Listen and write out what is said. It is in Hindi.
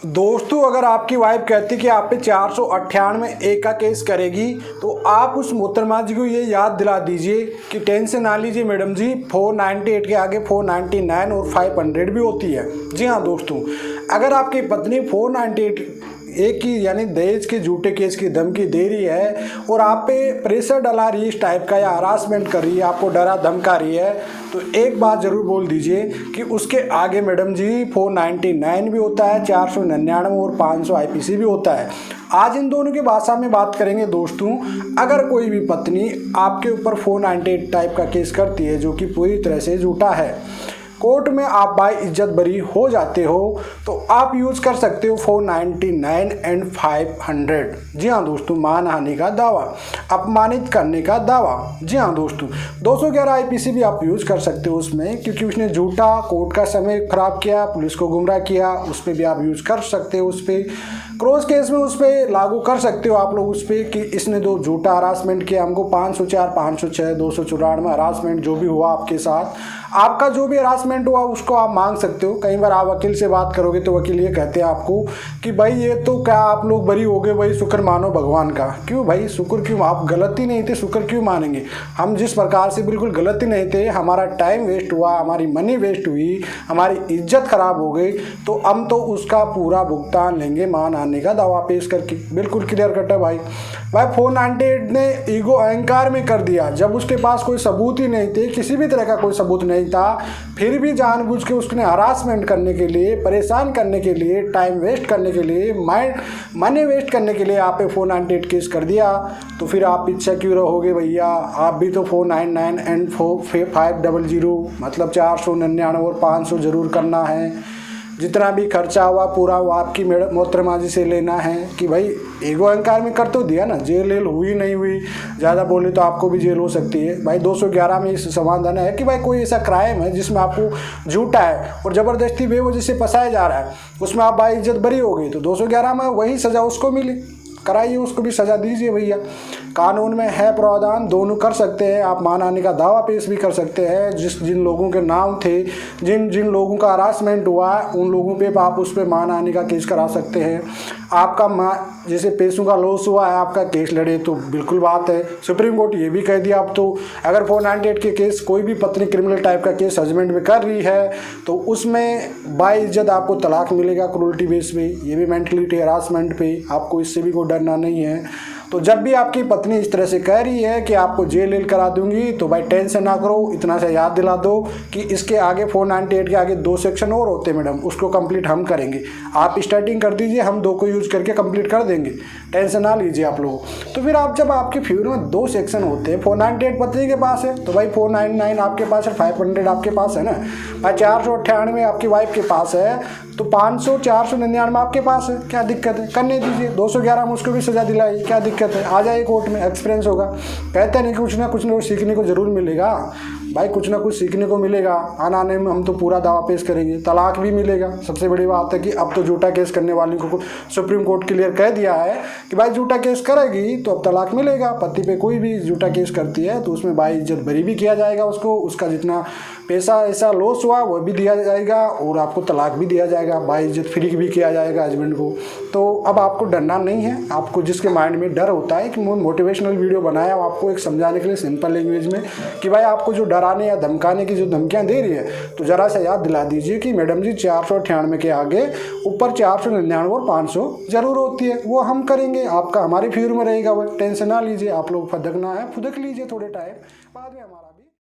दोस्तों, अगर आपकी वाइफ कहती कि आप पे 498 का केस करेगी तो आप उस मोहतरमा जी को ये याद दिला दीजिए कि टेंशन ना लीजिए मैडम जी, 498 के आगे 499 और 500 भी होती है। जी हाँ दोस्तों, अगर आपकी पत्नी 498 एक ही यानी दहेज के झूठे केस की धमकी दे रही है और आप पे प्रेशर डला रही है इस टाइप का या हरासमेंट कर रही है, आपको डरा धमका रही है, तो एक बात ज़रूर बोल दीजिए कि उसके आगे मैडम जी 499 भी होता है, 499 और 500 IPC भी होता है। आज इन दोनों की भाषा में बात करेंगे दोस्तों। अगर कोई भी पत्नी आपके ऊपर 498 टाइप का केस करती है जो कि पूरी तरह से झूठा है, कोर्ट में आप बाई इज्जत बरी हो जाते हो, तो आप यूज़ कर सकते हो 499 एंड 500। जी हाँ दोस्तों, मानहानि का दावा, अपमानित करने का दावा। जी हाँ दोस्तों, 211 IPC भी आप यूज़ कर सकते हो उसमें, क्योंकि उसने झूठा कोर्ट का समय खराब किया, पुलिस को गुमराह किया, उस पर भी आप यूज़ कर सकते हो। उस पर क्रॉस केस में उस पर लागू कर सकते हो आप लोग उस पर कि इसने दो झूठा हरासमेंट किया हमको, 504, 506, 294 हरासमेंट जो भी हुआ आपके साथ, आपका जो भी हरासमेंट हुआ उसको आप मांग सकते हो। कई बार आप वकील से बात करोगे तो वकील ये कहते हैं आपको कि भाई ये तो क्या आप लोग बरी हो गए, भाई शुक्र मानो भगवान का। क्यों भाई शुक्र क्यों, आप गलती नहीं थे, शुक्र क्यों मानेंगे? हम जिस प्रकार से बिल्कुल गलती नहीं थे, हमारा टाइम वेस्ट हुआ, हमारी मनी वेस्ट हुई, हमारी इज्जत खराब हो गई, तो हम तो उसका पूरा भुगतान लेंगे मानहानि का दावा पेश करके। बिल्कुल क्लियर कट है भाई। 498 ने ईगो अहंकार में कर दिया, जब उसके पास कोई सबूत ही नहीं थे, किसी भी तरह का कोई सबूत नहीं था, फिर भी जानबूझ के उसने हरासमेंट करने के लिए, परेशान करने के लिए, टाइम वेस्ट करने के लिए, मनी वेस्ट करने के लिए आप पे 498 केस कर दिया। तो फिर आप पीछे क्यों रहोगे भैया? आप भी तो 499 एंड 500 मतलब 499 और 500 जरूर करना है। जितना भी खर्चा हुआ पूरा वो आपकी मोहतरमा जी से लेना है कि भाई ईगो अहंकार में कर तो दिया ना, जेल हुई नहीं हुई, ज़्यादा बोले तो आपको भी जेल हो सकती है। भाई 211 में इस समाधान है कि भाई कोई ऐसा क्राइम है जिसमें आपको झूठा है और ज़बरदस्ती बेवजह से फंसाया जा रहा है, उसमें आप बाई इज्जत बरी हो गई, तो 211 में वही सज़ा उसको मिली, कराइए, उसको भी सज़ा दीजिए भैया। कानून में है प्रावधान, दोनों कर सकते हैं। आप मानहानि का दावा पेश भी कर सकते हैं। जिन लोगों के नाम थे, जिन लोगों का हरासमेंट हुआ, उन लोगों पे आप उस पर मानहानि का केस करा सकते हैं। आपका जैसे पैसों का लॉस हुआ है, आपका केस लड़े तो बिल्कुल बात है। सुप्रीम कोर्ट ये भी कह दिया अब तो, अगर 498 के केस कोई भी पत्नी क्रिमिनल टाइप का केस हस्बैंड में कर रही है तो उसमें बाई इज्जत आपको तलाक मिलेगा क्रूरटी बेस पे, ये भी मेंटलिटी हरासमेंट पे, आपको इससे भी कोई डरना नहीं है। तो जब भी आपकी पत्नी इस तरह से कह रही है कि आपको जेल करा दूंगी, तो भाई टेंशन ना करो, इतना सा याद दिला दो कि इसके आगे 498 के आगे 2 सेक्शन और होते हैं मैडम, उसको कंप्लीट हम करेंगे। आप स्टार्टिंग कर दीजिए, हम 2 को यूज करके कंप्लीट कर देंगे, टेंशन ना लीजिए आप लोग। तो फिर आप जब आपके फेवर में 2 सेक्शन होते हैं, 498 पत्नी के पास है तो भाई 499 आपके पास है, 500 आपके पास है ना भाई, 498 आपकी वाइफ के पास है, तो 500 499 आपके पास है, क्या दिक्कत है? करने दीजिए। 211 में उसको भी सजा दिलाई, क्या दिक्कत है? आ जाइए कोर्ट में, एक्सपीरियंस होगा। कहते नहीं कुछ ना कुछ सीखने को जरूर मिलेगा भाई, कुछ ना कुछ सीखने को मिलेगा। आने में हम तो पूरा दावा पेश करेंगे, तलाक भी मिलेगा। सबसे बड़ी बात है कि अब तो झूठा केस करने वाली को सुप्रीम कोर्ट क्लियर कह दिया है कि भाई झूठा केस करेगी तो अब तलाक मिलेगा। पति पे कोई भी झूठा केस करती है तो उसमें बाई इज्जत बरी भी किया जाएगा, उसको उसका जितना पैसा ऐसा लॉस हुआ वो भी दिया जाएगा और आपको तलाक भी दिया जाएगा, बाई इज्जत फ्री भी किया जाएगा हस्बैंड को। तो अब आपको डरना नहीं है। आपको जिसके माइंड में डर होता है कि मोटिवेशनल वीडियो बनाया आपको एक समझाने के लिए सिंपल लैंग्वेज में कि भाई आपको जो डराने या धमकाने की जो धमकियां दे रही है, तो ज़रा सा याद दिला दीजिए कि मैडम जी 498 के आगे ऊपर 499 और 500 जरूर होती है, वो हम करेंगे, आपका हमारे फेवर में रहेगा। वो टेंशन ना लीजिए, आप लोग फदकना है फुदक लीजिए थोड़े टाइम बाद में, हमारा भी